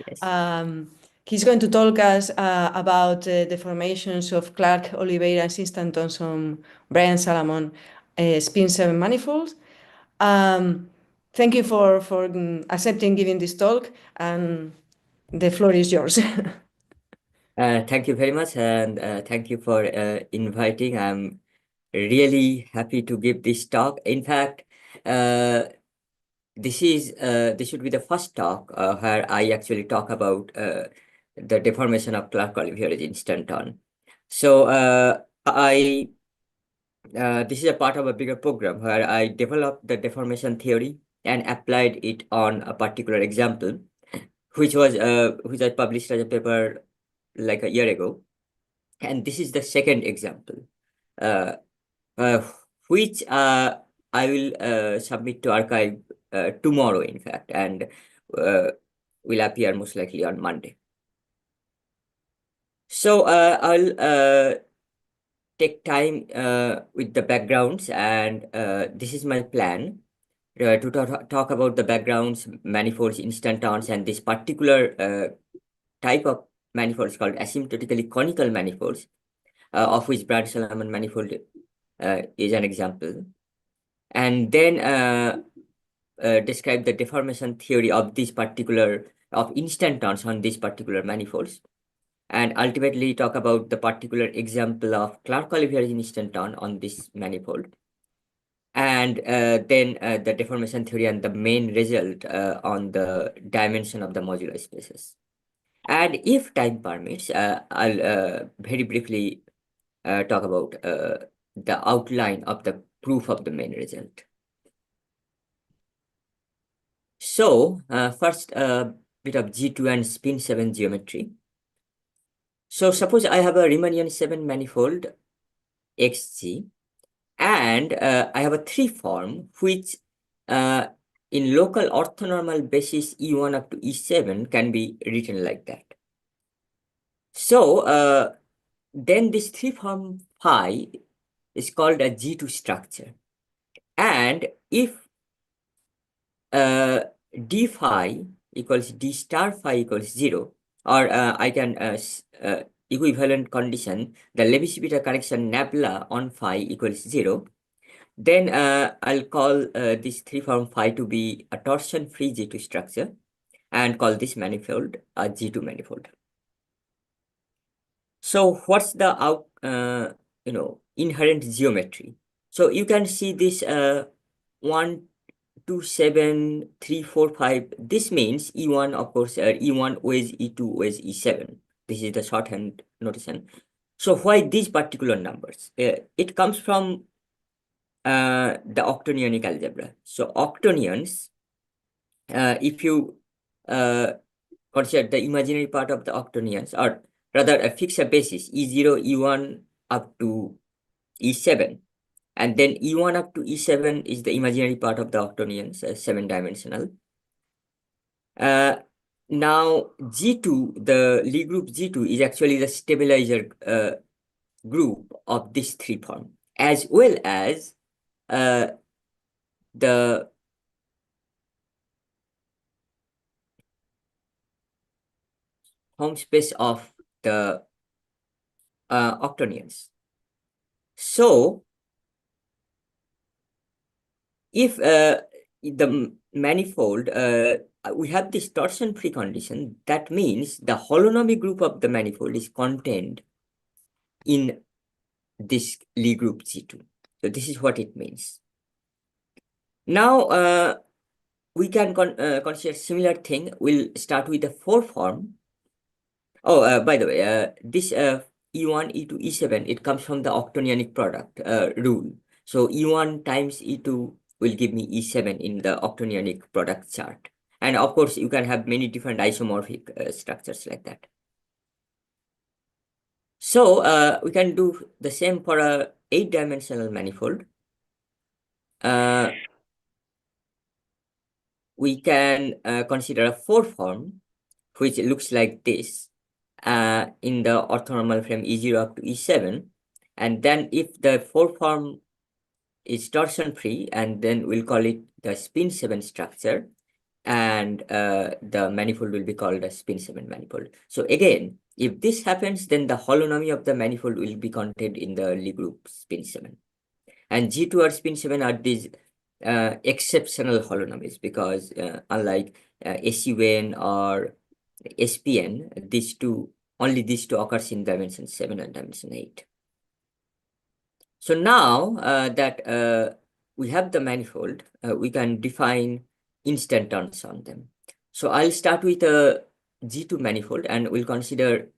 Yes. He's going to talk us about the formations of Clarke-Oliveira and Instantons on Bryant-Salamon spin 7 manifolds. Thank you for accepting giving this talk, and the floor is yours. Thank you very much, and thank you for inviting. I'm really happy to give this talk. In fact, this should be the first talk where I actually talk about the deformation of Clarke-Oliveira instanton. So this is a part of a bigger program where I developed the deformation theory and applied it on a particular example, which I published as a paper like a year ago. And this is the second example, uh, uh, which I will submit to archive tomorrow, in fact, and will appear most likely on Monday. So I'll take time with the backgrounds, and this is my plan to talk about the backgrounds, manifolds, instantons, and this particular type of manifolds called asymptotically conical manifolds, of which Bryant-Salamon manifold is an example, and then describe the deformation theory of instantons on these particular manifolds, and ultimately talk about the particular example of Clarke-Oliveira instanton on this manifold, and then the deformation theory and the main result on the dimension of the modular spaces. And if time permits, I'll very briefly talk about the outline of the proof of the main result. So first, a bit of G2 and spin 7 geometry. So suppose I have a Riemannian 7 manifold XG, and I have a 3 form which in local orthonormal basis E1 up to E7 can be written like that. So then this 3 form phi is called a G2 structure. And if d phi equals d star phi equals 0, or I can equivalent condition, the Levi-Civita correction nabla on phi equals 0, then I'll call this 3 form phi to be a torsion-free G2 structure and call this manifold a G2 manifold. So what's the inherent geometry? So you can see this 1, 2, 7, 3, 4, 5. This means E1, of course, E1 weighs E2 weighs E7. This is the shorthand notation. So why these particular numbers? It comes from the octonionic algebra. So octonions, if you consider the imaginary part of the octonions, or rather fix a basis, E0, E1 up to E7, and then E1 up to E7 is the imaginary part of the octonions, 7-dimensional. Now G2, the Lie group G2 is actually the stabilizer group of this 3 form, as well as the home space of the octonions. So if the manifold, we have this torsion precondition, that means the holonomy group of the manifold is contained in this Lie group G2. So this is what it means. Now we can consider similar thing. We'll start with the 4 form. Oh, by the way, this E1, E2, E7, it comes from the octonionic product rule. So E1 times E2 will give me E7 in the octonionic product chart. And of course, you can have many different isomorphic structures like that. So we can do the same for a 8-dimensional manifold. We can consider a 4 form, which looks like this in the orthonormal frame E0 up to E7. And then if the 4 form is torsion free, and then we'll call it the spin 7 structure. and the manifold will be called a spin 7 manifold. So again, if this happens, then the holonomy of the manifold will be contained in the Lie group spin 7. And G2 or spin 7 are these exceptional holonomies, because unlike SUN or SPN, only these two occurs in dimension 7 and dimension 8. So now that we have the manifold, we can define instantons on them. So I'll start with a G2 manifold and we'll consider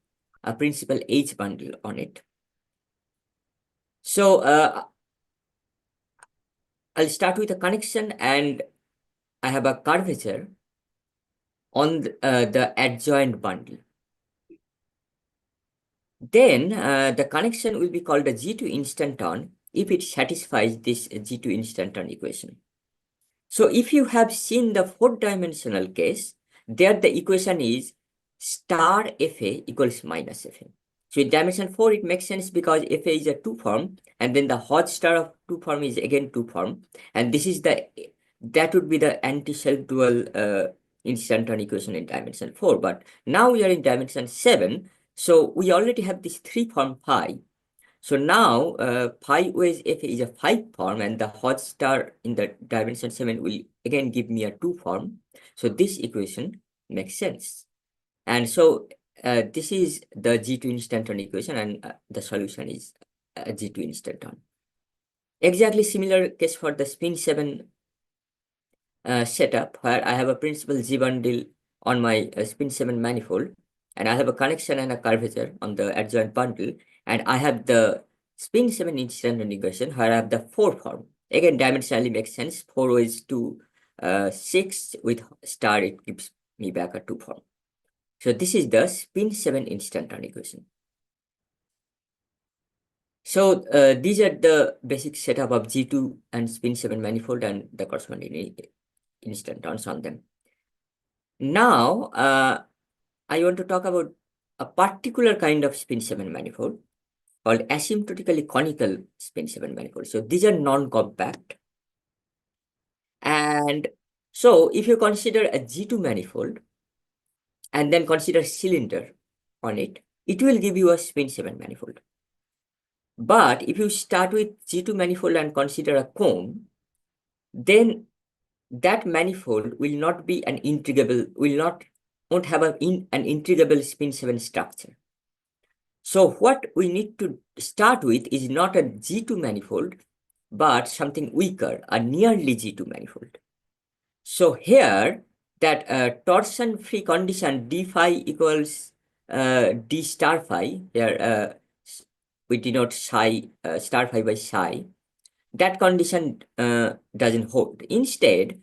a principal H bundle on it. So I'll start with a connection and I have a curvature on the adjoint bundle. Then the connection will be called a G2 instanton if it satisfies this G2 instanton equation. So if you have seen the 4-dimensional case, there the equation is star Fa equals minus Fa. So in dimension 4, it makes sense because Fa is a 2 form, and then the hot star of 2 form is again 2 form. And this is that would be the anti-self-dual instanton equation in dimension 4. But now we are in dimension 7, so we already have this 3 form phi. So now pi OS F is a 5 form and the hot star in the dimension 7 will again give me a 2 form. So this equation makes sense. And so this is the G2 instanton equation, and the solution is G2 instanton. Exactly similar case for the spin 7 setup, where I have a principal G bundle on my spin 7 manifold, and I have a connection and a curvature on the adjoint bundle, and I have the spin 7 instanton equation where I have the 4 form. Again, dimensionally makes sense. 4 is to 6 with star, it gives me back a 2 form. So this is the spin 7 instanton equation. So these are the basic setup of G2 and spin 7 manifold and the corresponding instantons on them. Now, I want to talk about a particular kind of spin 7 manifold called asymptotically conical spin 7 manifold. So these are non-compact. And so if you consider a G2 manifold and then consider cylinder on it, it will give you a spin 7 manifold. But if you start with G2 manifold and consider a cone, then that manifold will not be an integrable, won't have an integrable spin 7 structure. So what we need to start with is not a G2 manifold, but something weaker, a nearly G2 manifold. So here, that torsion-free condition d phi equals d star phi, here we denote psi, star phi by psi, that condition doesn't hold. Instead,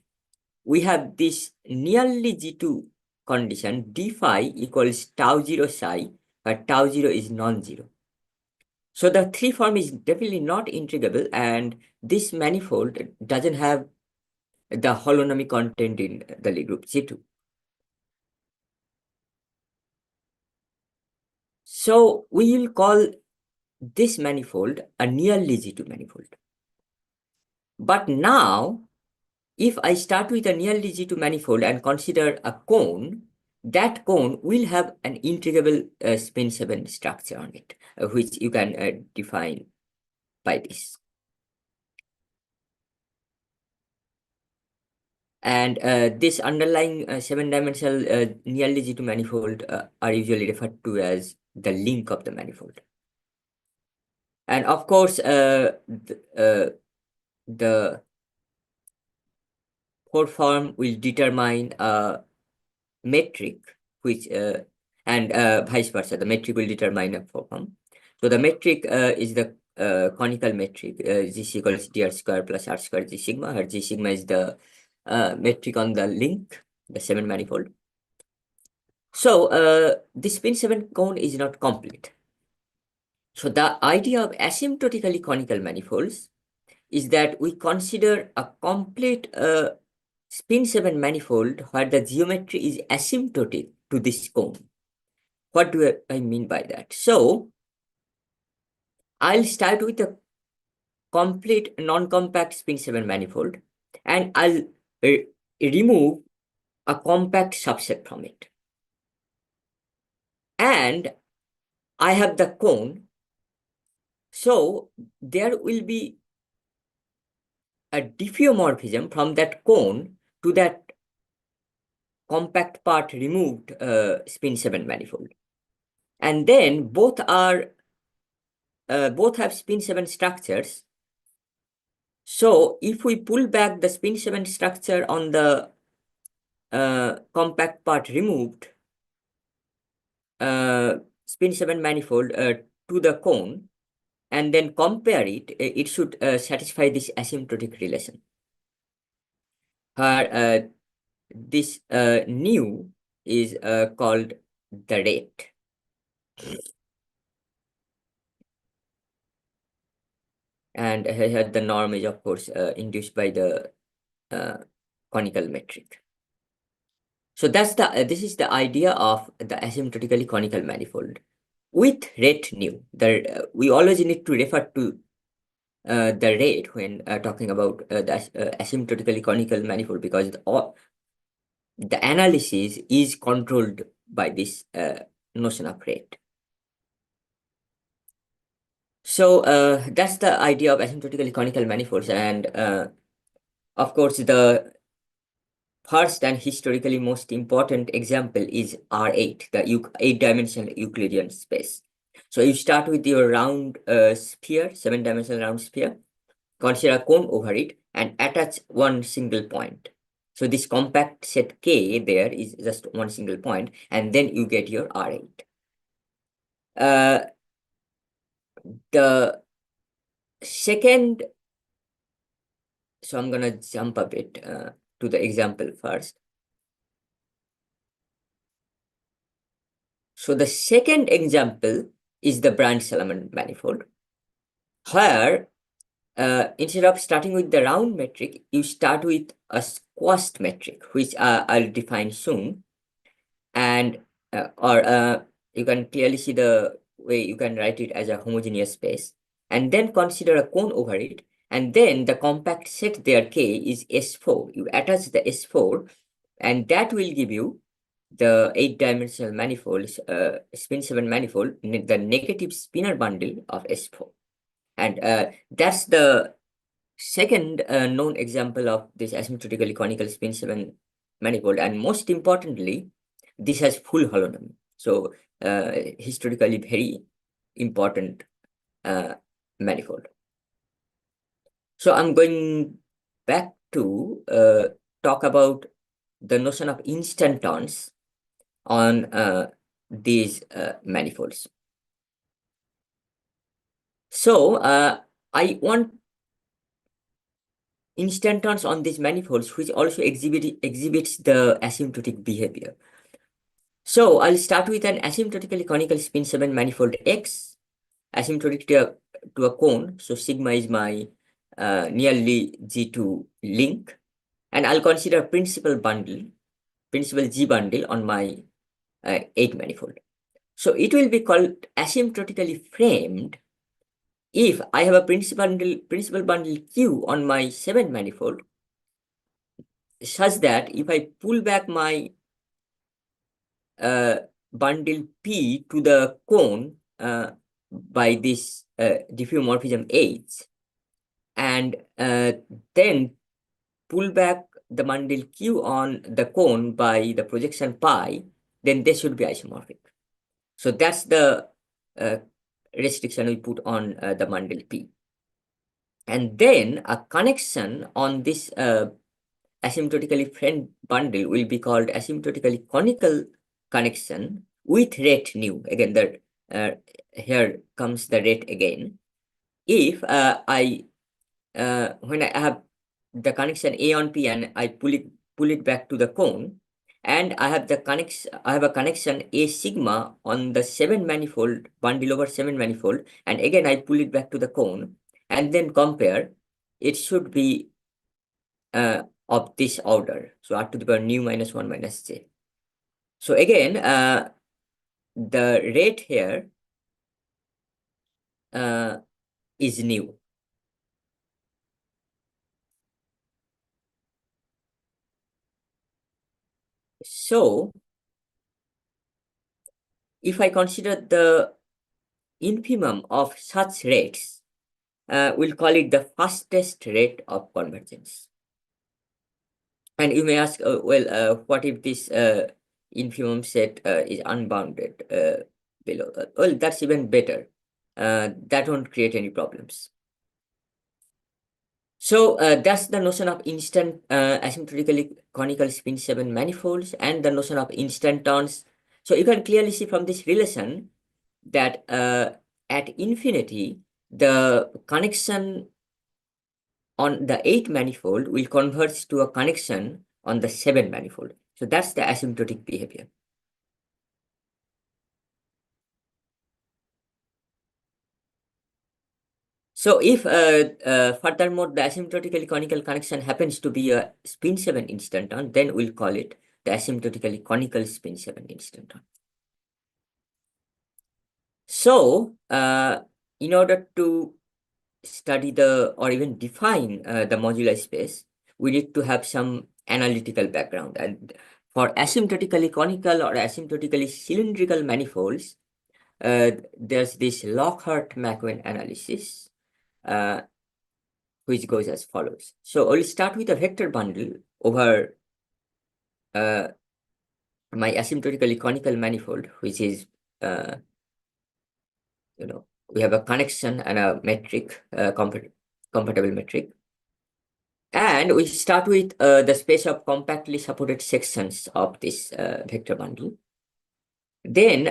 we have this nearly G2 condition, d phi equals tau 0 psi, where tau 0 is non-zero. So the 3 form is definitely not integrable, and this manifold doesn't have the holonomy content in the Lie group G2. So we will call this manifold a nearly G2 manifold. But now, if I start with a nearly G2 manifold and consider a cone, that cone will have an integrable spin 7 structure on it, which you can define by this. And this underlying 7-dimensional nearly G2 manifold are usually referred to as the link of the manifold. And of course, the 4 form will determine a metric, which and vice versa. The metric will determine a 4 form. So the metric is the conical metric, G equals dr square plus r square G sigma, where G sigma is the metric on the link, the 7 manifold. So the spin 7 cone is not complete. So the idea of asymptotically conical manifolds is that we consider a complete spin 7 manifold where the geometry is asymptotic to this cone. What do I mean by that? So I'll start with a complete non-compact spin 7 manifold, and I'll remove a compact subset from it. And I have the cone. So there will be a diffeomorphism from that cone to that compact part removed spin 7 manifold. And then both have spin 7 structures. So if we pull back the spin 7 structure on the compact part removed spin 7 manifold to the cone and then compare it, it should satisfy this asymptotic relation. This nu is called the rate. And here the norm is, of course, induced by the conical metric. So that's this is the idea of the asymptotically conical manifold with rate nu. We always need to refer to the rate when talking about the asymptotically conical manifold, because the analysis is controlled by this notion of rate. So that's the idea of asymptotically conical manifolds, and of course the first and historically most important example is R8, the 8-dimensional Euclidean space. So you start with your round sphere, 7-dimensional round sphere, consider a cone over it, and attach one single point. So this compact set K there is just one single point, and then you get your R8. The second, so I'm gonna jump a bit to the example first. So the second example is the Bryant-Salamon manifold, where instead of starting with the round metric, you start with a squashed metric, which I'll define soon. And you can clearly see the way you can write it as a homogeneous space, and then consider a cone over it, and then the compact set there K is S4. You attach the S4, and that will give you the 8-dimensional manifolds, spin 7 manifold, the negative spinor bundle of S4. And that's the second known example of this asymptotically conical spin 7 manifold. And most importantly, this has full holonomy. So historically very important manifold. So I'm going back to talk about the notion of instantons on these manifolds. So I want instantons on these manifolds which also exhibits the asymptotic behavior. So I'll start with an asymptotically conical spin 7 manifold X, asymptotic to a cone. So sigma is my nearly G2 link, and I'll consider principal G bundle on my 8 manifold. So it will be called asymptotically framed if I have a principal bundle Q on my 7 manifold, such that if I pull back my bundle P to the cone by this diffeomorphism H, and then pull back the bundle Q on the cone by the projection pi, then they should be isomorphic. So that's the restriction we put on the bundle P. And then a connection on this asymptotically framed bundle will be called asymptotically conical connection with rate nu. Again, here comes the rate again. If when I have the connection A on P and I pull it back to the cone, and I have a connection A sigma on the 7 manifold bundle over 7 manifold, and again I pull it back to the cone and then compare, it should be of this order. So r to the power nu minus 1 minus j. So again, the rate here is nu. So if I consider the infimum of such rates, we'll call it the fastest rate of convergence. And you may ask, what if this infimum set is unbounded below? Well, that's even better. That won't create any problems. So that's the notion of instant asymptotically conical spin 7 manifolds and the notion of instantons. So you can clearly see from this relation that at infinity, the connection on the 8 manifold will converge to a connection on the 7 manifold. So that's the asymptotic behavior. So if furthermore the asymptotically conical connection happens to be a spin 7 instanton, then we'll call it the asymptotically conical spin 7 instanton. So in order to study the or even define the moduli space, we need to have some analytical background. And for asymptotically conical or asymptotically cylindrical manifolds, there's this Lockhart-McEwen analysis, which goes as follows. So I'll start with a vector bundle over my asymptotically conical manifold, which is, we have a connection and a metric, compatible metric. And we start with the space of compactly supported sections of this vector bundle. Then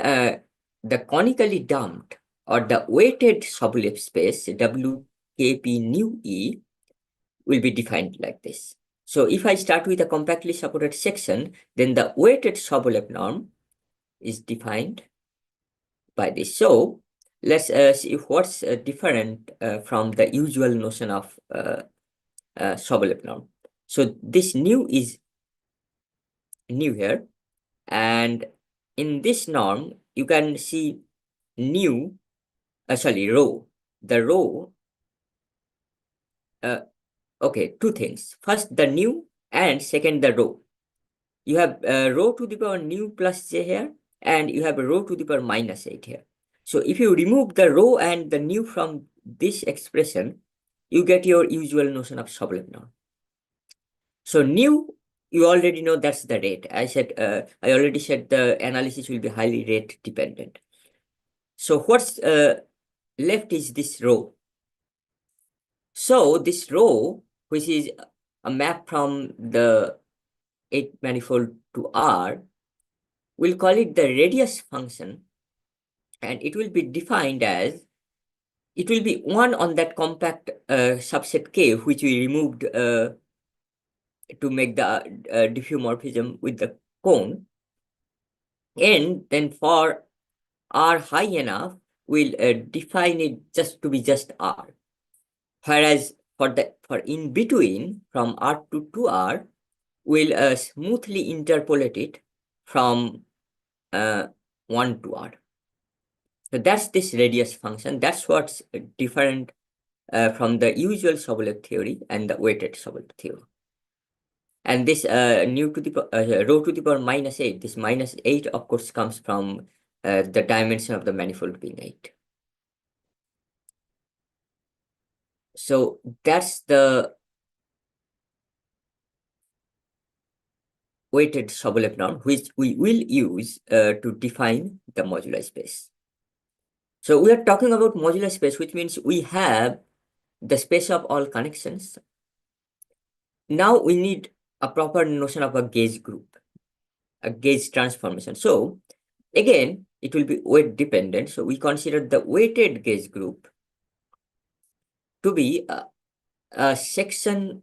the conically dumped or the weighted Sobolev space, WKP nu E, will be defined like this. So if I start with a compactly supported section, then the weighted Sobolev norm is defined by this. So let's see what's different from the usual notion of Sobolev norm. So this nu is new here, and in this norm you can see rho. The rho, okay, two things. First the nu, and second the rho. You have rho to the power nu plus j here, and you have rho to the power minus 8 here. So if you remove the rho and the nu from this expression, you get your usual notion of Sobolev norm. So nu, you already know that's the rate. I already said the analysis will be highly rate dependent. So what's left is this rho. So this rho, which is a map from the 8 manifold to R, we'll call it the radius function, and it will be defined as, it will be 1 on that compact subset K, which we removed to make the diffeomorphism with the cone. And then for R high enough, we'll define it just to be just R. Whereas for in between, from R to 2R, we'll smoothly interpolate it from 1 to R. So that's this radius function. That's what's different from the usual Sobolev theory and the weighted Sobolev theory. And this rho to the power minus 8, this minus 8 of course comes from the dimension of the manifold being 8. So that's the weighted Sobolev norm, which we will use to define the moduli space. So we are talking about moduli space, which means we have the space of all connections. Now we need a proper notion of a gauge group, a gauge transformation. So again, it will be weight dependent. So we consider the weighted gauge group to be a section,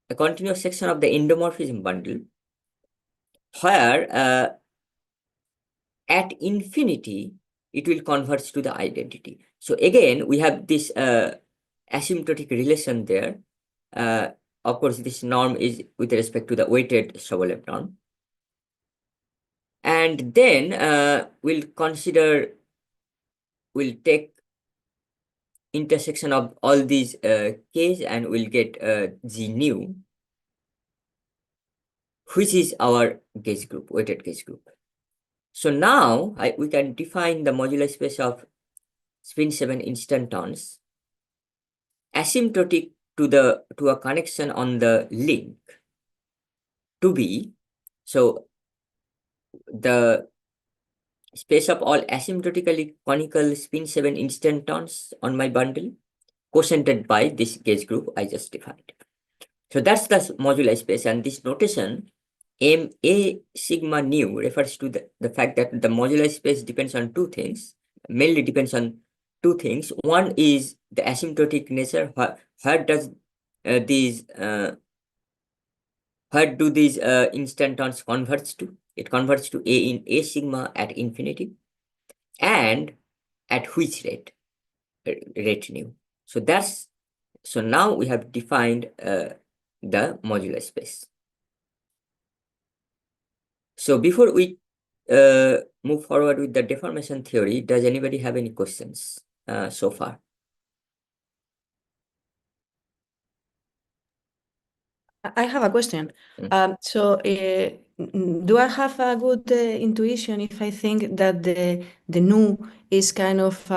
a continuous section of the endomorphism bundle, where at infinity, it will converge to the identity. So again, we have this asymptotic relation there. Of course, this norm is with respect to the weighted Sobolev norm. And then we'll take intersection of all these k's, and we'll get g nu. which is our gauge group, weighted gauge group. So now we can define the modular space of spin 7 instantons asymptotic to a connection on the link to be, so the space of all asymptotically conical spin 7 instantons on my bundle quotiented by this gauge group I just defined. So that's the modular space, and this notation M A sigma nu refers to the fact that the modular space depends on two things, mainly depends on two things. One is the asymptotic nature. Where does these where do these instantons converge to? It converges to A in A sigma at infinity, and at which rate nu. So now we have defined the modular space. So before we move forward with the deformation theory, does anybody have any questions so far? I have a question. Do I have a good intuition if I think that the nu is kind of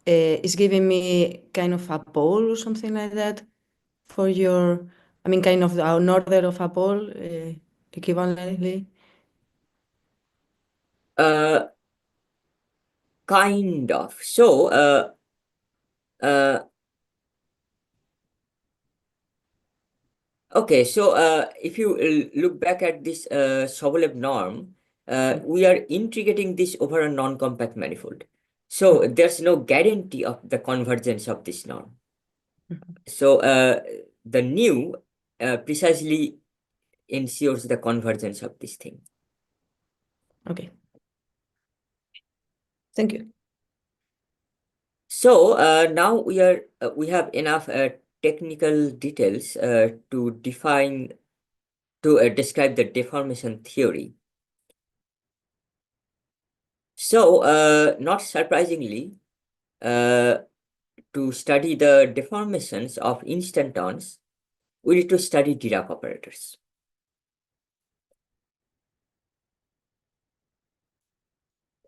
is giving me kind of a pole or something like that for your, I mean, kind of an order of a pole equivalently? Uh, kind of. So uh, okay, so if you look back at this Sobolev norm, we are integrating this over a non-compact manifold. So there's no guarantee of the convergence of this norm. So the nu precisely ensures the convergence of this thing. Okay. Thank you. So now we have enough technical details to describe the deformation theory. So not surprisingly, to study the deformations of instantons, we need to study Dirac operators.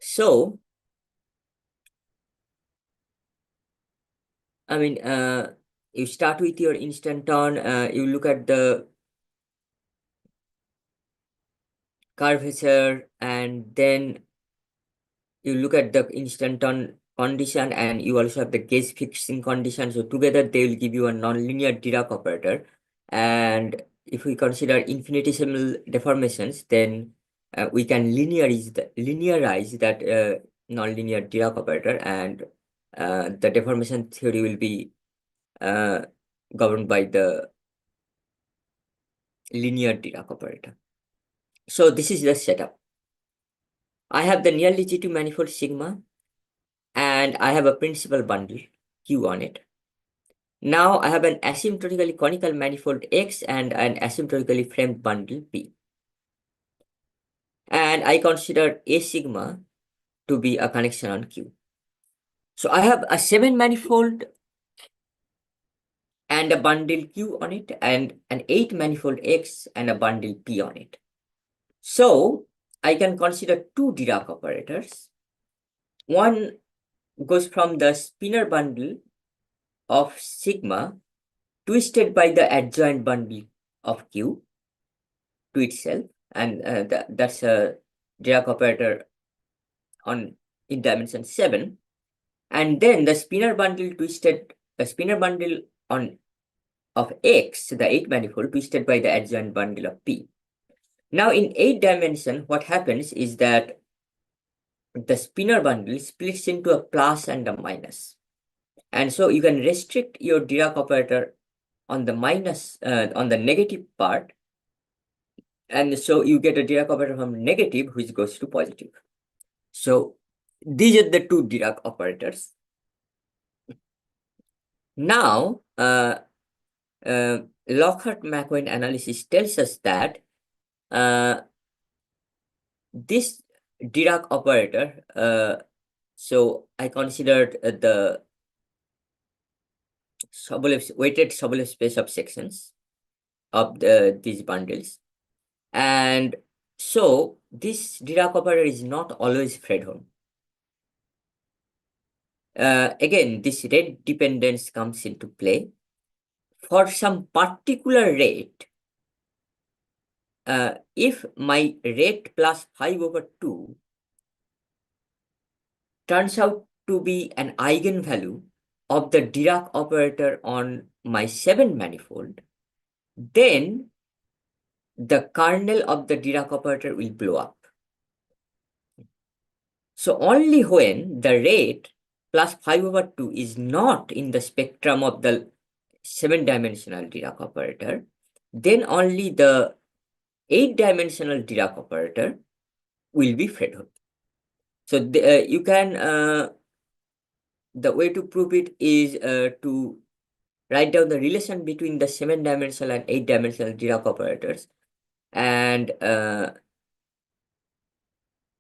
So, I mean, you start with your instanton, you look at the curvature, and then you look at the instanton condition, and you also have the gauge fixing condition. So together they will give you a nonlinear Dirac operator. And if we consider infinitesimal deformations, then we can linearize that nonlinear Dirac operator, and the deformation theory will be governed by the linear Dirac operator. So this is the setup. I have the nearly G2 manifold sigma, and I have a principal bundle Q on it. Now I have an asymptotically conical manifold X and an asymptotically framed bundle P. And I consider A sigma to be a connection on Q. So I have a 7 manifold and a bundle Q on it, and an 8 manifold X and a bundle P on it. So I can consider two Dirac operators. One goes from the spinor bundle of sigma twisted by the adjoint bundle of Q to itself, and that's a Dirac operator in dimension 7. And then the spinor bundle on of X, the 8 manifold, twisted by the adjoint bundle of P. Now in 8 dimension, what happens is that the spinor bundle splits into a plus and a minus. And so you can restrict your Dirac operator on the on the negative part. And so you get a Dirac operator from negative, which goes to positive. So these are the two Dirac operators. Now, Lockhart-McQueen analysis tells us that this Dirac operator, so I considered the weighted Sobolev space of sections of these bundles. And so this Dirac operator is not always Fredholm. Again, this rate dependence comes into play. For some particular rate, if my rate plus 5/2 turns out to be an eigenvalue of the Dirac operator on my 7 manifold, then the kernel of the Dirac operator will blow up. So only when the rate plus 5/2 is not in the spectrum of the 7-dimensional Dirac operator, then only the 8-dimensional Dirac operator will be Fredholm. So you can, the way to prove it is to write down the relation between the 7-dimensional and 8-dimensional Dirac operators, and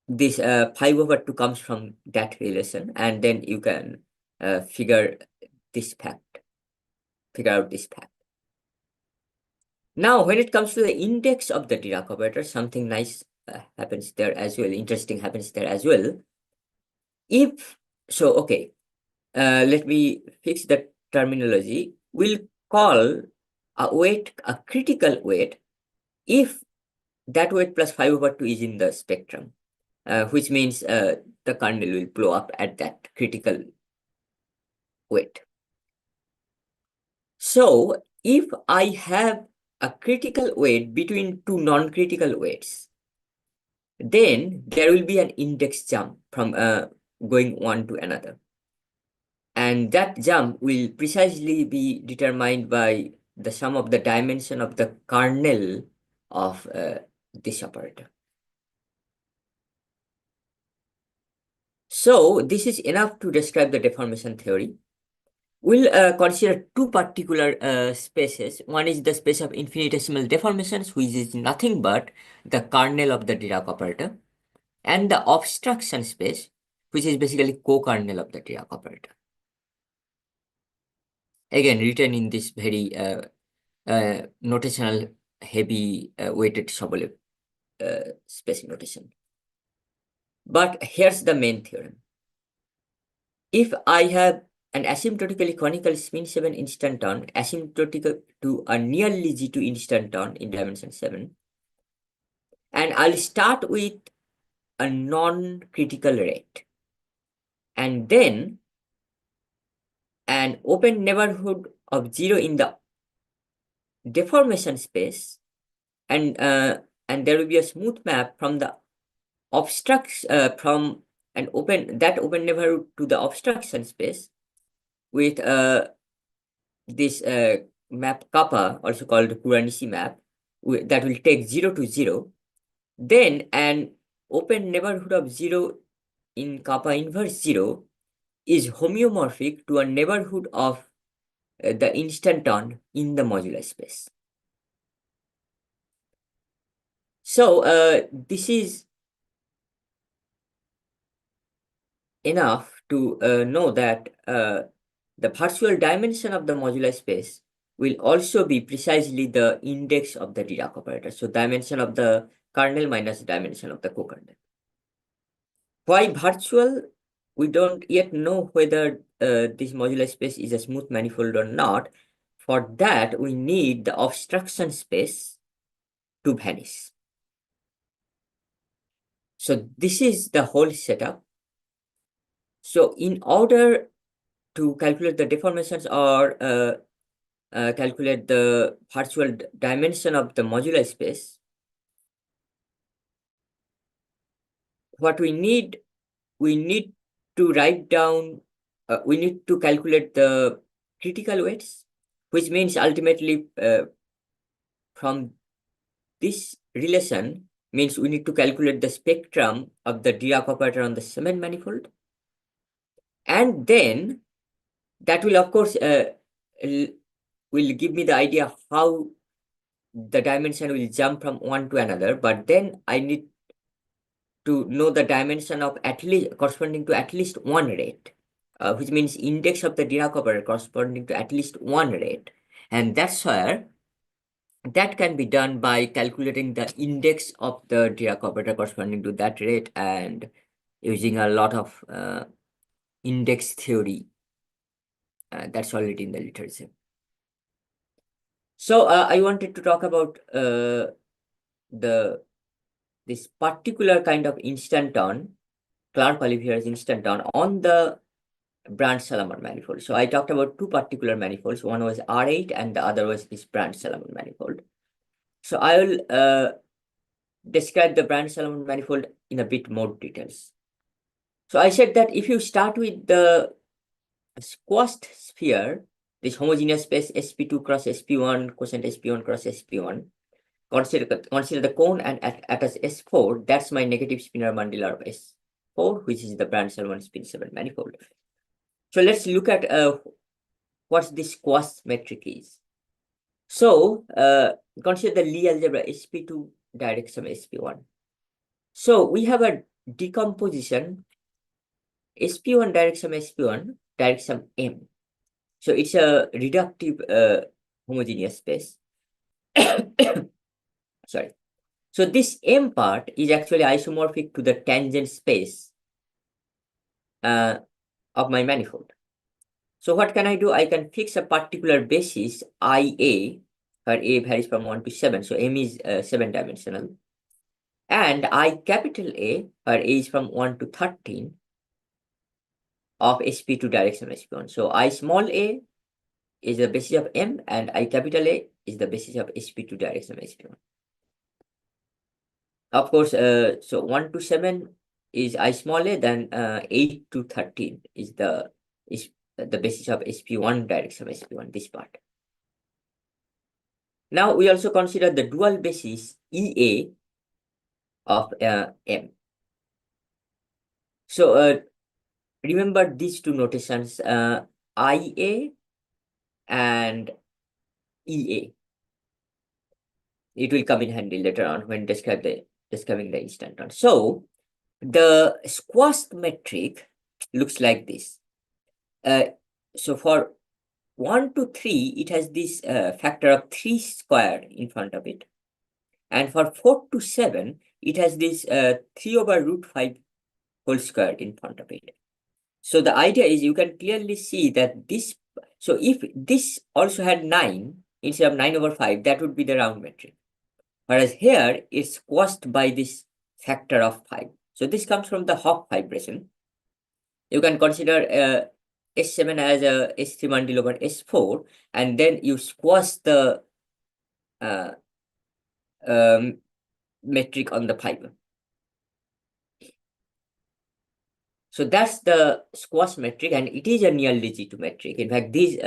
this 5/2 comes from that relation, and then you can figure out this fact. Now, when it comes to the index of the Dirac operator, something nice happens there as well, interesting happens there as well. Okay, let me fix the terminology. We'll call a weight a critical weight if that weight plus 5/2 is in the spectrum, which means the kernel will blow up at that critical weight. So if I have a critical weight between two non-critical weights, then there will be an index jump from going one to another. And that jump will precisely be determined by the sum of the dimension of the kernel of this operator. So this is enough to describe the deformation theory. We'll consider two particular spaces. One is the space of infinitesimal deformations, which is nothing but the kernel of the Dirac operator, and the obstruction space, which is basically co-kernel of the Dirac operator. Again, written in this very notational heavy weighted Sobolev space notation. But here's the main theorem. If I have an asymptotically conical spin 7 instanton asymptotic to a nearly G2 instanton in dimension 7, and I'll start with a non-critical rate, and then an open neighborhood of 0 in the deformation space, and there will be a smooth map from the from an open neighborhood to the obstruction space with this map kappa, also called Kuranisi map, that will take 0 to 0. Then an open neighborhood of 0 in kappa inverse 0 is homeomorphic to a neighborhood of the instanton in the modular space. So this is enough to know that the virtual dimension of the modular space will also be precisely the index of the Dirac operator. So dimension of the kernel minus dimension of the co-kernel. Why virtual? We don't yet know whether this modular space is a smooth manifold or not. For that, we need the obstruction space to vanish. So this is the whole setup. So in order to calculate the deformations or calculate the virtual dimension of the modular space, what we need to write down, we need to calculate the critical weights, which means ultimately from this relation means we need to calculate the spectrum of the Dirac operator on the 7 manifold. And then that will, of course, will give me the idea how the dimension will jump from one to another, but then I need to know the dimension of at least corresponding to at least one rate, which means index of the Dirac operator corresponding to at least one rate. And that's where that can be done by calculating the index of the Dirac operator corresponding to that rate and using a lot of index theory that's already in the literature. So I wanted to talk about this particular kind of instanton, Clarke-Oliveira's instanton on the Bryant-Salamon manifold. So I talked about two particular manifolds. One was R8 and the other was this Bryant-Salamon manifold. So I will describe the Bryant-Salamon manifold in a bit more details. So I said that if you start with the squashed sphere, this homogeneous space sp2 cross sp1 quotient sp1 cross sp1, consider the cone and attach S4, that's my negative spinor bundle of S4, which is the Bryant-Salamon spin 7 manifold. So let's look at what this squash metric is. So consider the Lie algebra sp2 direct sum sp1. So we have a decomposition sp1 direct sum sp1 direct sum M. So it's a reductive homogeneous space. Sorry. So this M part is actually isomorphic to the tangent space of my manifold. So what can I do? I can fix a particular basis IA, where A varies from 1 to 7. So M is 7-dimensional. And I capital A, where A is from 1 to 13 of sp2 direct sum sp1. So I small a is the basis of M and I capital A is the basis of sp2 direct sum sp1. Of course, so 1 to 7 is I small a, then 8 to 13 is the basis of sp1 direct sum sp1, this part. Now we also consider the dual basis EA of M. So remember these two notations, IA and EA. It will come in handy later on when describing the instanton. So the squashed metric looks like this. So for 1 to 3, it has this factor of 3 squared in front of it. And for 4 to 7, it has this 3 over root 5 whole squared in front of it. So the idea is you can clearly see that this, so if this also had 9 instead of 9 over 5, that would be the round metric. Whereas here it's squashed by this factor of 5. So this comes from the Hopf vibration. You can consider S7 as a S3 bundle over S4, and then you squash the metric on the fiber. So that's the squash metric, and it is a nearly G2 metric. In fact, these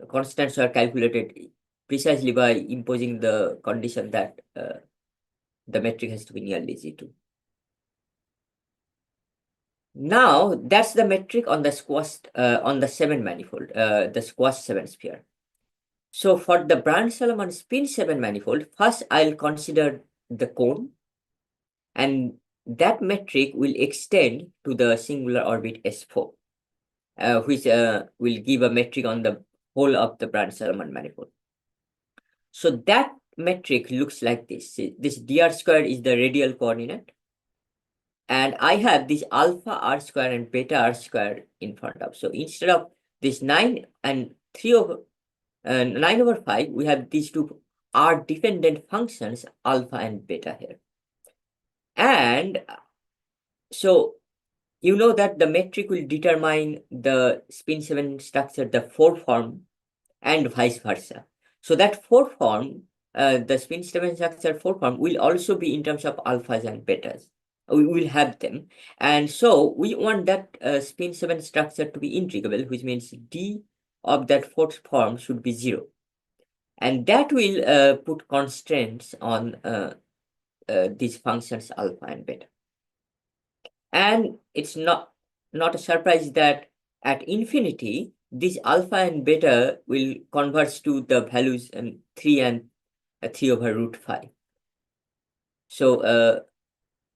constants are calculated precisely by imposing the condition that the metric has to be nearly G2. Now that's the metric on the squashed on the 7 manifold, the squashed 7 sphere. So for the Bryant-Salamon spin 7 manifold, first I'll consider the cone, and that metric will extend to the singular orbit S4, which will give a metric on the whole of the Bryant-Salamon manifold. So that metric looks like this. This dr squared is the radial coordinate, and I have this alpha r square and beta r square in front of. So instead of this 9 and 3 over 9 over 5, we have these two r dependent functions, alpha and beta here. And so you know that the metric will determine the spin 7 structure, the 4 form, and vice versa. So that 4 form, the spin 7 structure 4 form will also be in terms of alphas and betas. We will have them. And so we want that spin 7 structure to be integrable, which means d of that 4th form should be 0. And that will put constraints on these functions alpha and beta. And it's not a surprise that at infinity, this alpha and beta will converge to the values 3 and 3 over root 5. So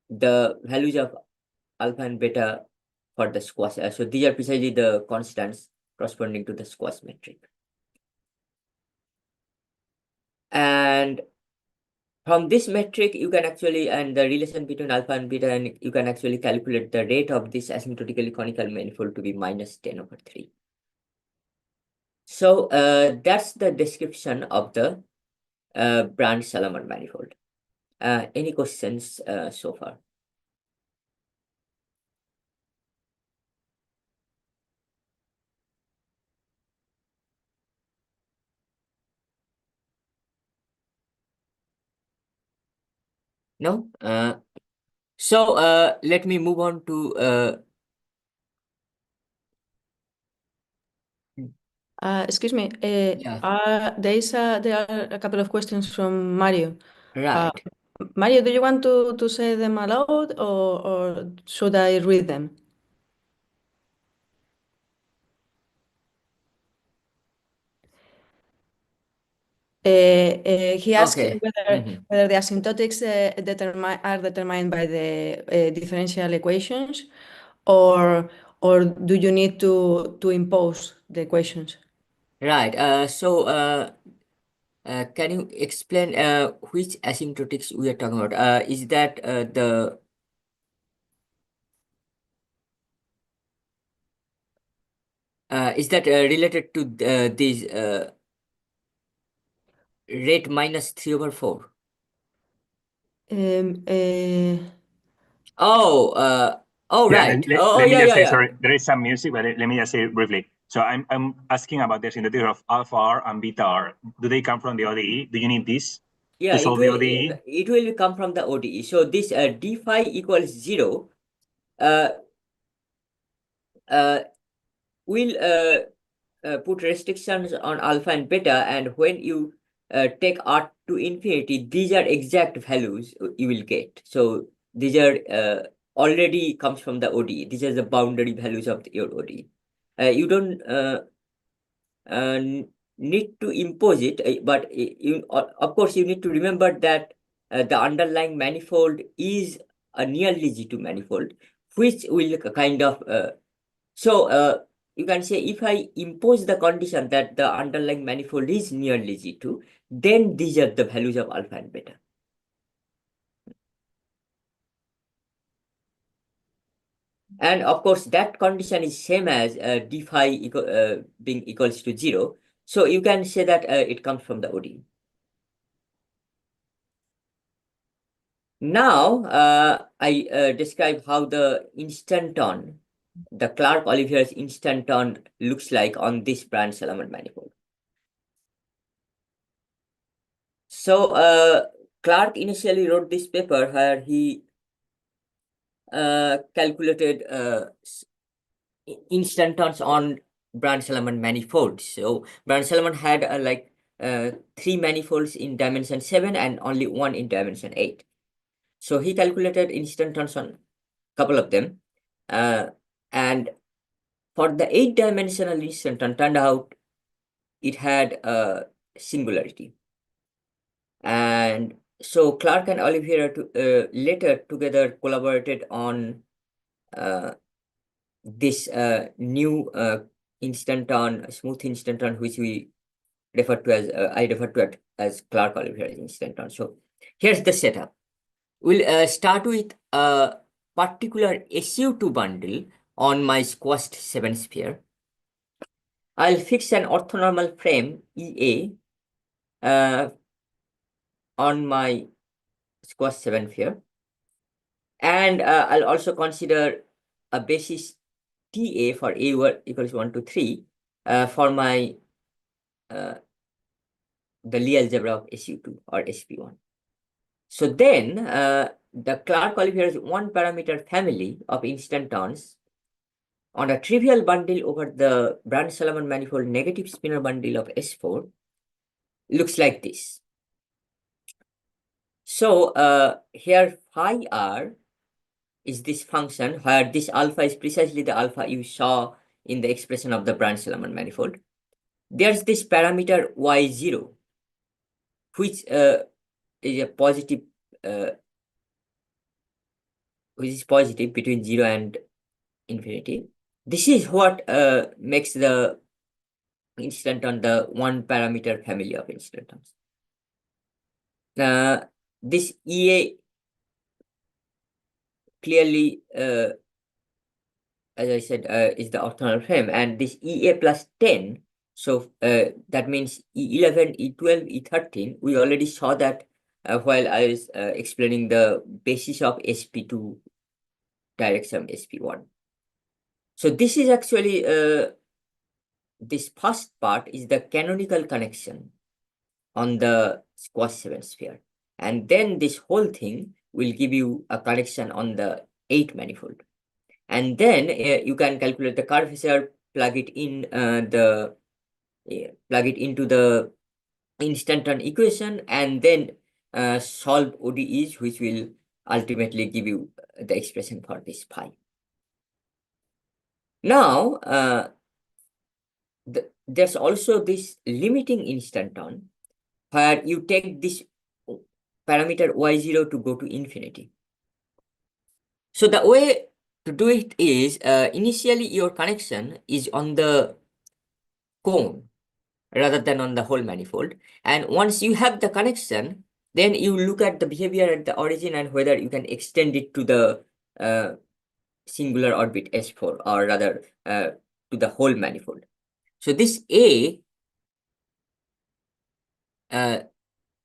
the values of alpha and beta for the squash. So these are precisely the constants corresponding to the squash metric. And from this metric, you can actually, and the relation between alpha and beta, and you can actually calculate the rate of this asymptotically conical manifold to be minus 10/3. So that's the description of the Bryant-Salamon manifold. Any questions so far? No? So let me move on to Excuse me. yeah, There are a couple of questions from Mario. Uh, right. Mario, do you want to say them aloud, or should I read them? He asked Okay. whether the asymptotics are determined by the differential equations, or do you need to impose the equations? Right. So can you explain which asymptotics we are talking about? Is that related to these rate minus 3/4? Um, uh, Oh, Yeah, right. let, Oh, let me yeah, just yeah, say, yeah. sorry, there is some music, but let me just say briefly. So I'm asking about the asymptotic of alpha R and beta R. Do they come from the ODE? Do you need this Yeah, to solve the ODE? it will come from the ODE. So this d phi equals 0 uh, uh, will put restrictions on alpha and beta, and when you take r to infinity, these are exact values you will get. So these are already comes from the ODE. These are the boundary values of your ODE. You don't uh, need to impose it, but of course you need to remember that the underlying manifold is a nearly G2 manifold, which will kind of so you can say if I impose the condition that the underlying manifold is nearly G2, then these are the values of alpha and beta. And of course, that condition is same as d phi being equals to 0. So you can say that it comes from the ODE. Now, I describe how the instanton, the Clarke-Oliveira's instanton looks like on this Bryant-Salamon manifold. So, Clarke initially wrote this paper where he calculated instantons on Bryant-Salamon manifolds. So, Bryant-Salamon had three manifolds in dimension 7 and only one in dimension 8. So, he calculated instantons on couple of them. And for the 8-dimensional instanton, turned out it had a singularity. And so Clarke and Oliveira later together collaborated on this new instanton, smooth instanton, which we refer to as I refer to it as Clarke-Oliveira instanton. So here's the setup. We'll start with a particular SU2 bundle on my squashed 7 sphere. I'll fix an orthonormal frame EA on my squash 7 sphere. And I'll also consider a basis TA for A equals 1 to 3 for my the Lie algebra of SU2 or SP1. So then the Clarke-Oliveira's one parameter family of instantons on a trivial bundle over the Bryant-Salamon manifold negative spinor bundle of S4 looks like this. So here phi r is this function where this alpha is precisely the alpha you saw in the expression of the Bryant-Salamon manifold. There's this parameter y0, which is a positive, which is positive between 0 and infinity. This is what makes the instanton the one parameter family of instantons. this EA clearly, as I said, is the orthogonal frame, and this EA plus 10, so that means E11, E12, E13. We already saw that while I was explaining the basis of SP2 direction SP1. So this is actually this first part is the canonical connection on the squash 7 sphere, and then this whole thing will give you a connection on the 8 manifold, and then you can calculate the curvature, plug it in plug it into the instanton equation, and then solve ODEs, which will ultimately give you the expression for this phi. Now there's also this limiting instanton where you take this parameter y0 to go to infinity. So the way to do it is initially your connection is on the cone rather than on the whole manifold, and once you have the connection, then you look at the behavior at the origin and whether you can extend it to the singular orbit S4, or rather to the whole manifold. So this A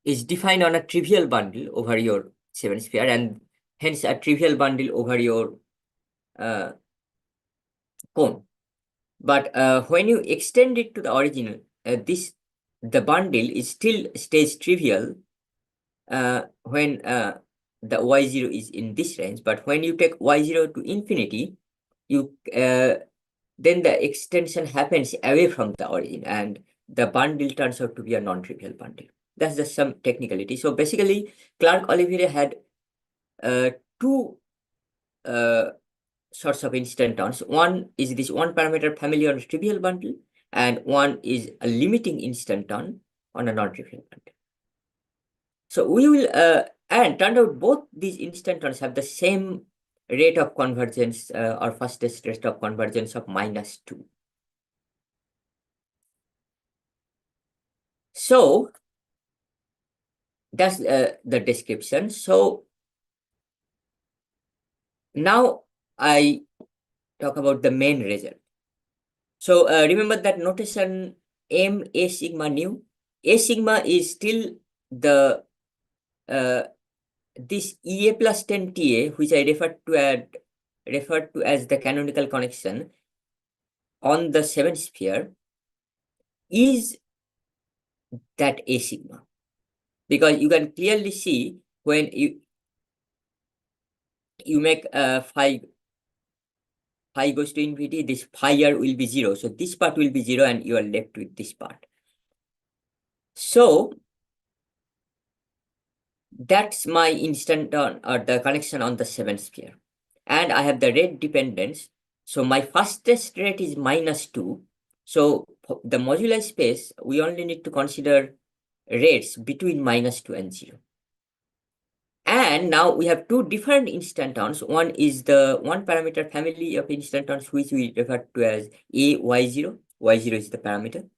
is defined on a trivial bundle over your 7 sphere, and hence a trivial bundle over your cone. But when you extend it to the original, the bundle is still stays trivial when the y0 is in this range. But when you take y0 to infinity, you then the extension happens away from the origin, and the bundle turns out to be a non-trivial bundle. That's just some technicality. So basically, Clarke-Oliveira had two sorts of instantons. One is this one parameter family on a trivial bundle, and one is a limiting instanton on a non-trivial bundle. So we will, and turned out both these instantons have the same rate of convergence or fastest rate of convergence of -2. So that's the description. So now I talk about the main result. So remember that notation M A sigma nu. A sigma is still the this EA plus 10 TA, which I referred to as the canonical connection on the 7th sphere, is that A sigma, because you can clearly see when you make phi goes to infinity, this phi r will be 0. So this part will be 0, and you are left with this part. So that's my instanton, or the connection on the 7th sphere. And I have the rate dependence. So my fastest rate is -2. So the moduli space, we only need to consider rates between -2 and 0. And now we have two different instantons. One is the one parameter family of instantons, which we refer to as A y0. Y0 is the parameter.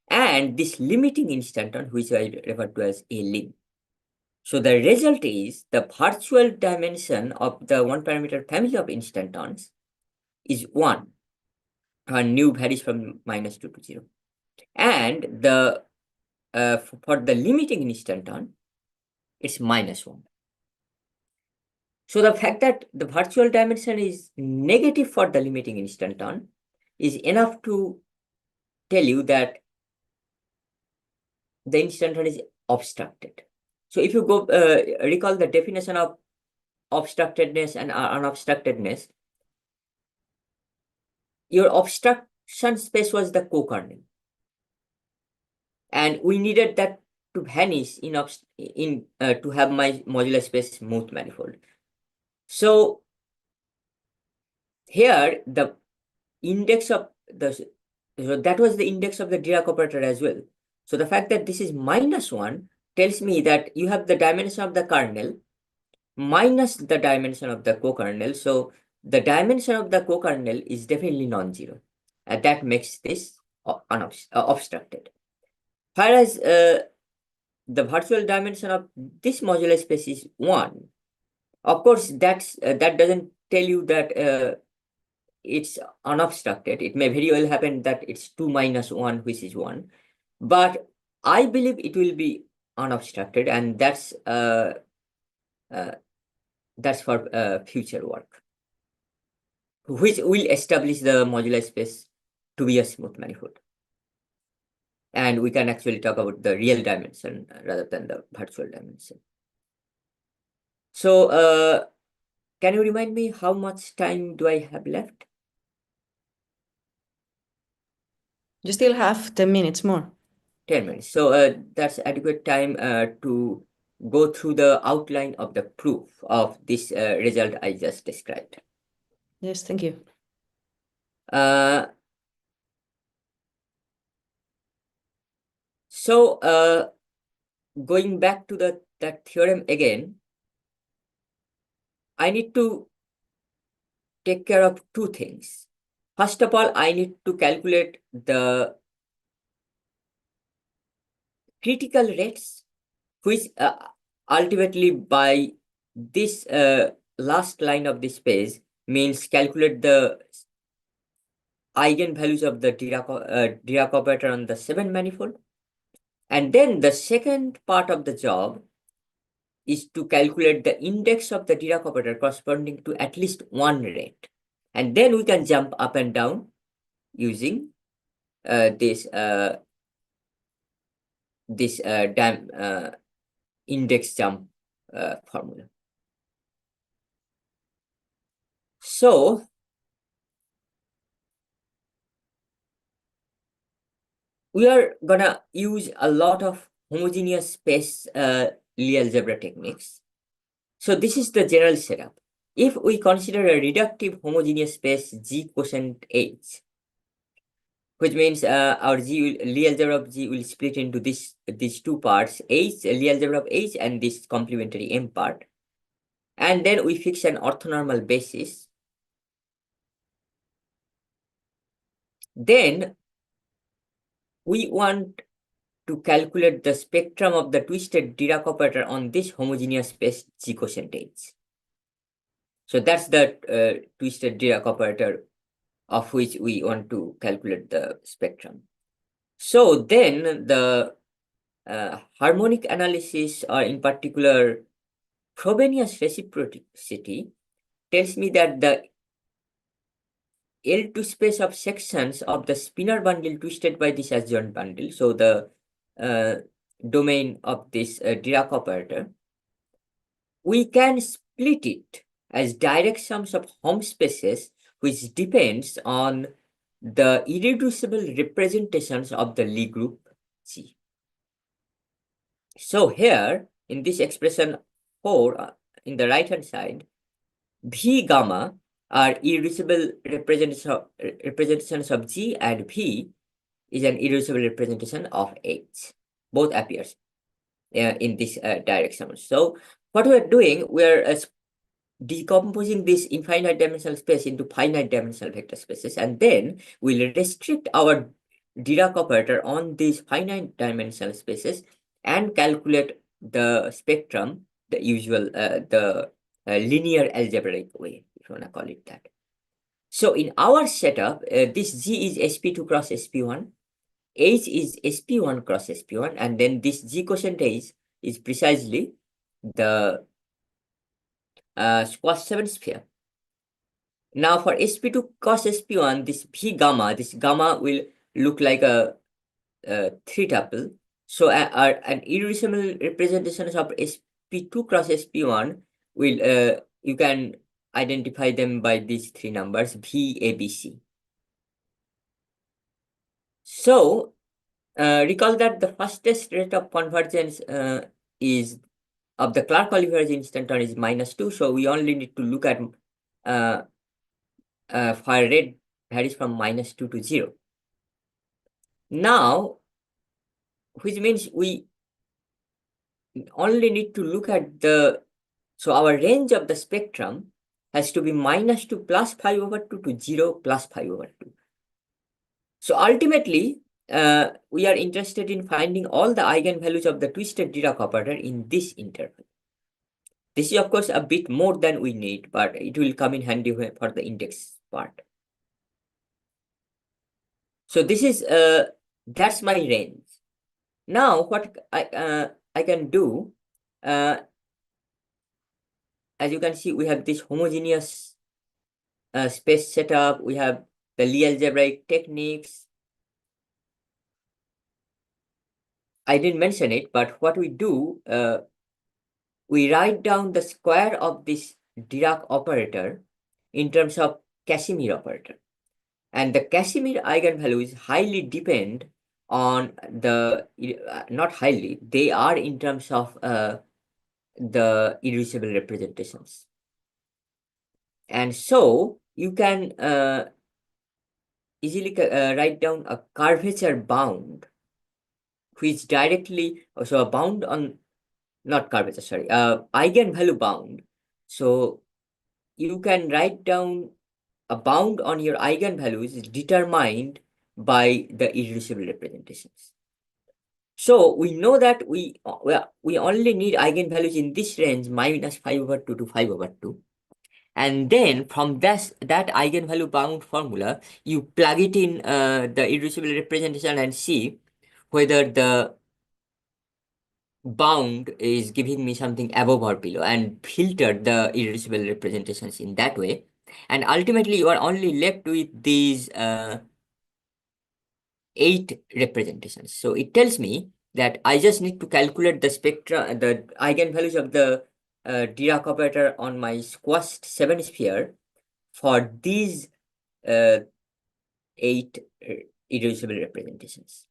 And this limiting instanton, which I refer to as A lim. So the result is the virtual dimension of the one parameter family of instantons is 1, and nu varies from -2 to 0. And the for the limiting instanton, it's -1. So the fact that the virtual dimension is negative for the limiting instanton is enough to tell you that the instanton is obstructed. So if you go recall the definition of obstructedness and unobstructedness, your obstruction space was the co-kernel, and we needed that to vanish to have my modular space smooth manifold. So here the index of the so that was the index of the Dirac operator as well. So the fact that this is -1 tells me that you have the dimension of the kernel minus the dimension of the co-kernel. So the dimension of the co-kernel is definitely non-zero, and that makes this obstructed. Whereas the virtual dimension of this modular space is 1. Of course, that doesn't tell you that it's unobstructed. It may very well happen that it's 2 minus 1, which is 1. But I believe it will be unobstructed, and that's for future work, which will establish the modular space to be a smooth manifold. And we can actually talk about the real dimension rather than the virtual dimension. So can you remind me how much time do I have left? You still have 10 minutes more. 10 minutes. So that's adequate time to go through the outline of the proof of this result I just described. Yes, thank you. So going back to that theorem again, I need to take care of two things. First of all, I need to calculate the critical rates, which ultimately by this last line of this page means calculate the eigenvalues of the Dirac operator on the 7 manifold. And then the second part of the job is to calculate the index of the Dirac operator corresponding to at least one rate. And then we can jump up and down using this index jump formula. So we are gonna use a lot of homogeneous space Lie algebra techniques. So this is the general setup. If we consider a reductive homogeneous space G quotient H, which means our Lie algebra of G will split into these two parts, H, Lie algebra of H, and this complementary M part. And then we fix an orthonormal basis. Then we want to calculate the spectrum of the twisted Dirac operator on this homogeneous space G quotient H. So that's the twisted Dirac operator of which we want to calculate the spectrum. So then the harmonic analysis, or in particular Frobenius reciprocity, tells me that the L2 space of sections of the spinor bundle twisted by this adjoint bundle, so the domain of this Dirac operator, we can split it as direct sums of Hom spaces, which depends on the irreducible representations of the Lie group G. So here, in this expression 4, in the right hand side, V gamma are irreducible representations of G, and V is an irreducible representation of H. Both appears in this direction. So what we are doing, we are decomposing this infinite dimensional space into finite dimensional vector spaces, and then we'll restrict our Dirac operator on these finite dimensional spaces and calculate the spectrum, the usual, linear algebraic way, if you want to call it that. So in our setup, this G is sp2 cross sp1, H is sp1 cross sp1, and then this G quotient H is precisely the squash 7 sphere. Now for sp2 cos sp1, this gamma will look like a 3 tuple. So an irreducible representation of sp2 cross sp1 will you can identify them by these 3 numbers V, A, B, C. So recall that the fastest rate of convergence is of the Clarke-Oliveira instanton is -2. So we only need to look at for rate varies from -2 to 0. Now, which means we only need to look at so our range of the spectrum has to be -2 + 5/2 to 0 + 5/2. So ultimately, we are interested in finding all the eigenvalues of the twisted Dirac operator in this interval. This is of course a bit more than we need, but it will come in handy for the index part. So this is that's my range. Now what I can do, as you can see, we have this homogeneous space setup. We have the Lie algebraic techniques. I didn't mention it, but what we do, we write down the square of this Dirac operator in terms of Casimir operator. And the Casimir eigenvalues highly depend on the, not highly, they are in terms of the irreducible representations. And so you can easily write down a curvature bound, which directly, so a bound on, not curvature, sorry, eigenvalue bound. So you can write down a bound on your eigenvalues is determined by the irreducible representations. So we know that we only need eigenvalues in this range -5/2 to 5/2. And then from that eigenvalue bound formula, you plug it in the irreducible representation and see whether the bound is giving me something above or below, and filter the irreducible representations in that way. And ultimately, you are only left with these 8 representations. So it tells me that I just need to calculate the spectra, the eigenvalues of the Dirac operator on my squashed 7 sphere for these 8 irreducible representations.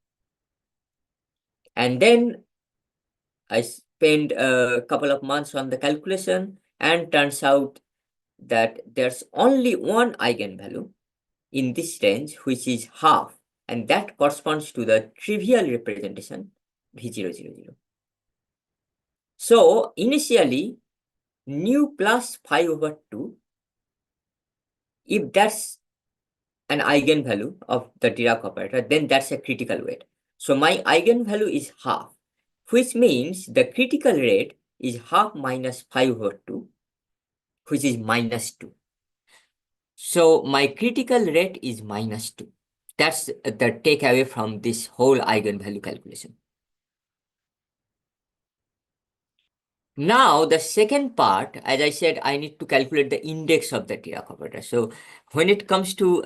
And then I spend a couple of months on the calculation, and turns out that there's only one eigenvalue in this range, which is half, and that corresponds to the trivial representation V000. So initially, nu plus 5/2, if that's an eigenvalue of the Dirac operator, then that's a critical weight. So my eigenvalue is half, which means the critical rate is half minus 5/2, which is -2. So my critical rate is -2. That's the takeaway from this whole eigenvalue calculation. Now, the second part, as I said, I need to calculate the index of the Dirac operator. So when it comes to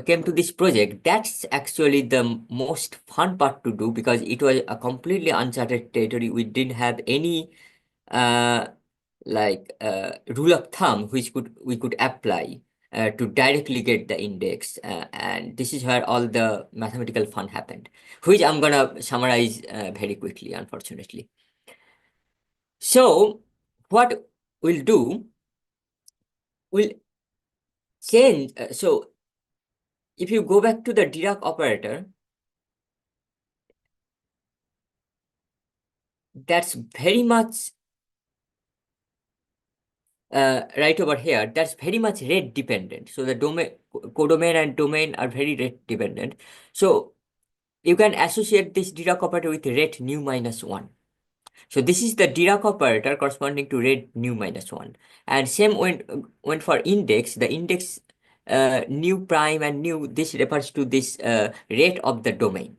came to this project, that's actually the most fun part to do, because it was a completely uncharted territory. We didn't have any rule of thumb which we could apply to directly get the index, and this is where all the mathematical fun happened, which I'm gonna summarize very quickly, unfortunately. So what we'll do, we'll change. So if you go back to the Dirac operator, that's very much right over here, that's very much rate dependent. So the domain, codomain and domain are very rate dependent. So you can associate this Dirac operator with rate nu -1. So this is the Dirac operator corresponding to rate nu -1. And same when for index, the index nu prime and nu, this refers to this rate of the domain.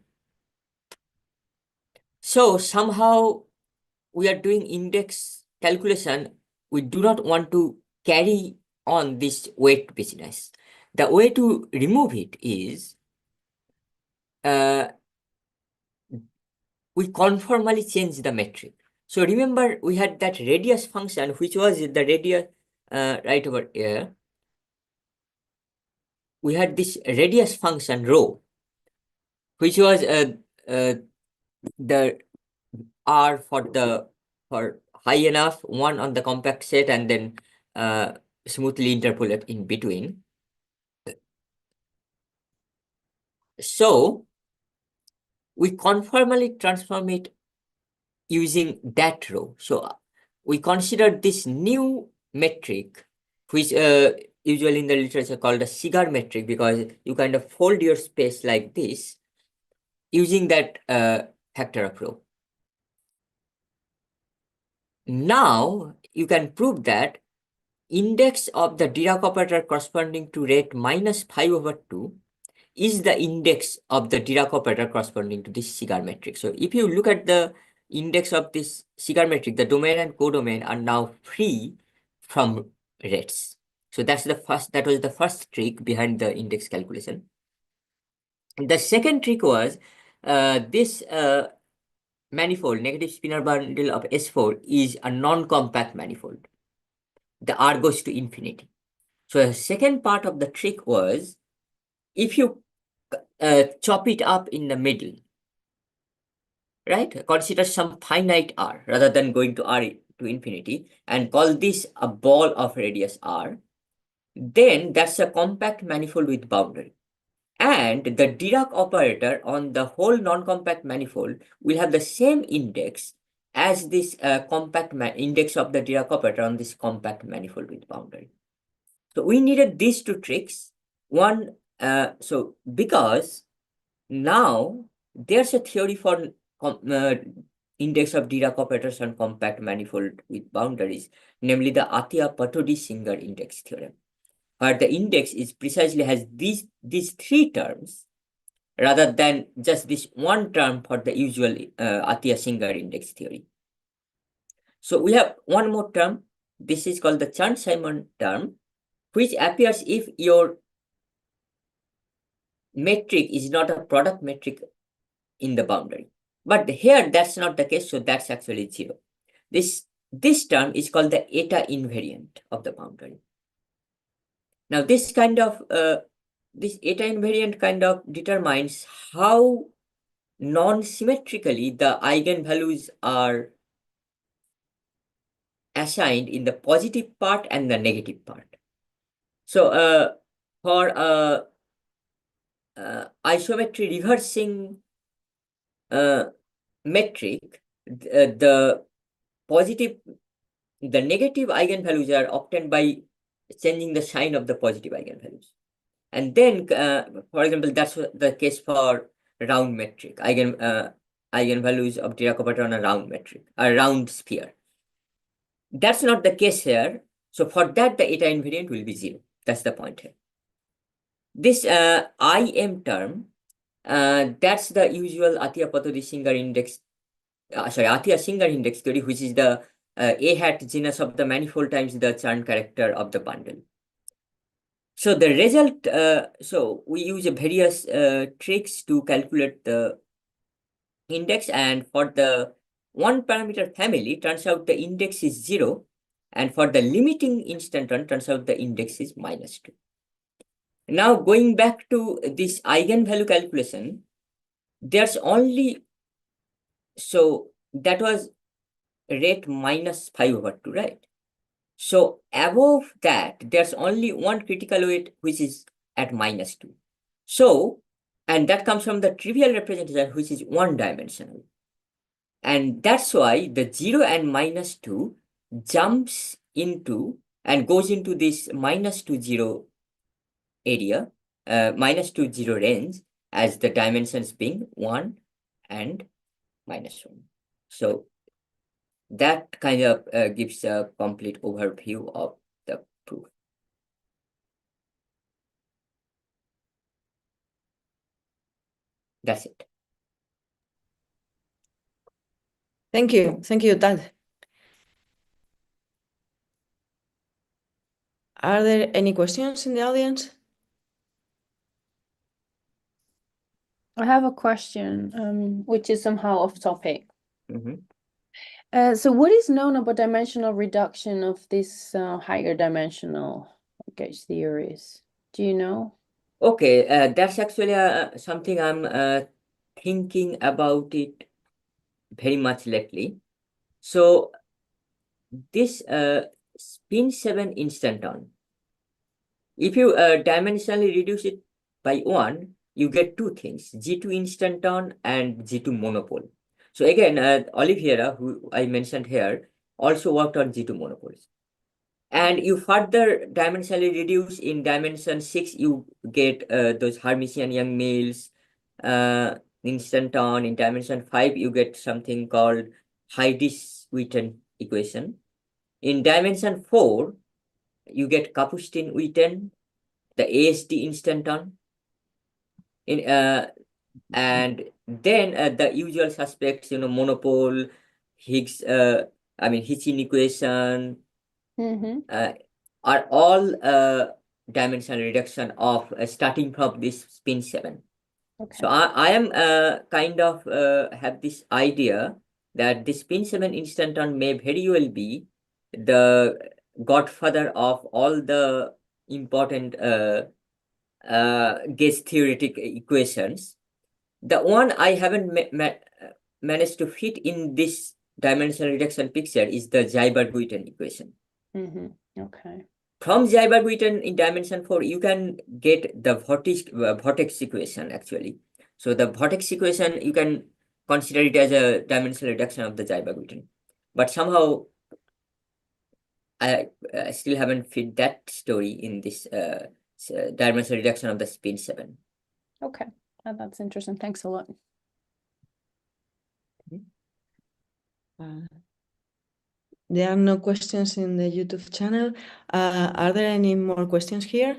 So somehow we are doing index calculation. We do not want to carry on this weight business. The way to remove it is we conformally change the metric. So remember, we had that radius function, which was the radius right over here. We had this radius function rho, which was the R for high enough, 1 on the compact set, and then smoothly interpolate in between. So we conformally transform it using that rho. So we consider this new metric, which usually in the literature called a cigar metric, because you kind of fold your space like this using that factor of rho. Now you can prove that index of the Dirac operator corresponding to rate minus 5/2 is the index of the Dirac operator corresponding to this cigar metric. So if you look at the index of this cigar metric, the domain and codomain are now free from rates. So that was the first trick behind the index calculation. The second trick was this manifold, negative spinor bundle of S4, is a non-compact manifold. The R goes to infinity. So the second part of the trick was, if you chop it up in the middle, right? Consider some finite R rather than going to R to infinity, and call this a ball of radius R, then that's a compact manifold with boundary. And the Dirac operator on the whole non-compact manifold will have the same index as this compact index of the Dirac operator on this compact manifold with boundary. So we needed these two tricks. One, so because now there's a theory for index of Dirac operators on compact manifold with boundaries, namely the Atiyah-Patodi-Singer index theorem, where the index is precisely has these three terms rather than just this one term for the usual Atiyah-Singer index theory. So we have one more term. This is called the Chern-Simon term, which appears if your metric is not a product metric in the boundary. But here that's not the case, so that's actually 0. This term is called the eta invariant of the boundary. Now this kind of this eta invariant kind of determines how non-symmetrically the eigenvalues are assigned in the positive part and the negative part. So for isometry reversing metric, the negative eigenvalues are obtained by changing the sign of the positive eigenvalues. And then, for example, that's the case for round metric, eigenvalues of Dirac operator on a round metric, a round sphere. That's not the case here. So for that, the eta invariant will be 0. That's the point here. This IM term, that's the usual Atiyah-Patodi-Singer index, Atiyah-Singer index theory, which is the A hat genus of the manifold times the Chern character of the bundle. So the result, so we use various tricks to calculate the index, and for the one parameter family, turns out the index is 0, and for the limiting instanton, turns out the index is -2. Now going back to this eigenvalue calculation, there's only, so that was rate -5/2, right? So above that, there's only one critical weight which is at -2. So, and that comes from the trivial representation, which is one-dimensional. And that's why the 0 and -2 jumps into and goes into this -2, 0 area, -2, 0 range, as the dimensions being 1 and -1. So that kind of gives a complete overview of the proof. That's it. Thank you, Tad. Are there any questions in the audience? I have a question, which is somehow off topic. Mhm. So what is known about dimensional reduction of this higher dimensional gauge theories? Do you know? Okay, that's actually something I'm thinking about it very much lately. So this spin 7 instanton, if you dimensionally reduce it by 1, you get two things, G2 instanton and G2 monopole. So again, Oliveira, who I mentioned here, also worked on G2 monopoles. And you further dimensionally reduce in dimension 6, you get those Hermitian young males, instanton. In dimension 5, you get something called Heidis-Witten equation. In dimension 4, you get Kapustin-Witten, the ASD instanton. And then the usual suspects, monopole, Higgs, Hitchin equation, are all dimensional reduction of starting from this spin 7. Okay. So I am kind of have this idea that the spin 7 instanton may very well be the godfather of all the important gauge theoretic equations. The one I haven't managed to fit in this dimensional reduction picture is the Zeiberg-Witten equation. Okay. From Zeiberg-Witten in dimension 4, you can get the vortex equation actually. So the vortex equation, you can consider it as a dimensional reduction of the Zeiberg-Witten. But somehow, I still haven't fit that story in this dimensional reduction of the spin 7. Okay. That's interesting. Thanks a lot. There are no questions in the YouTube channel. Are there any more questions here?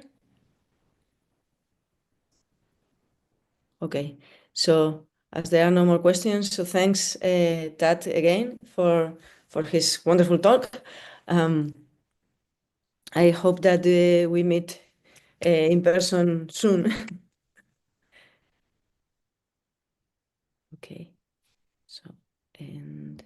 Okay, so as there are no more questions, so thanks, Tat, again for his wonderful talk. I hope that we meet in person soon. Okay, so and.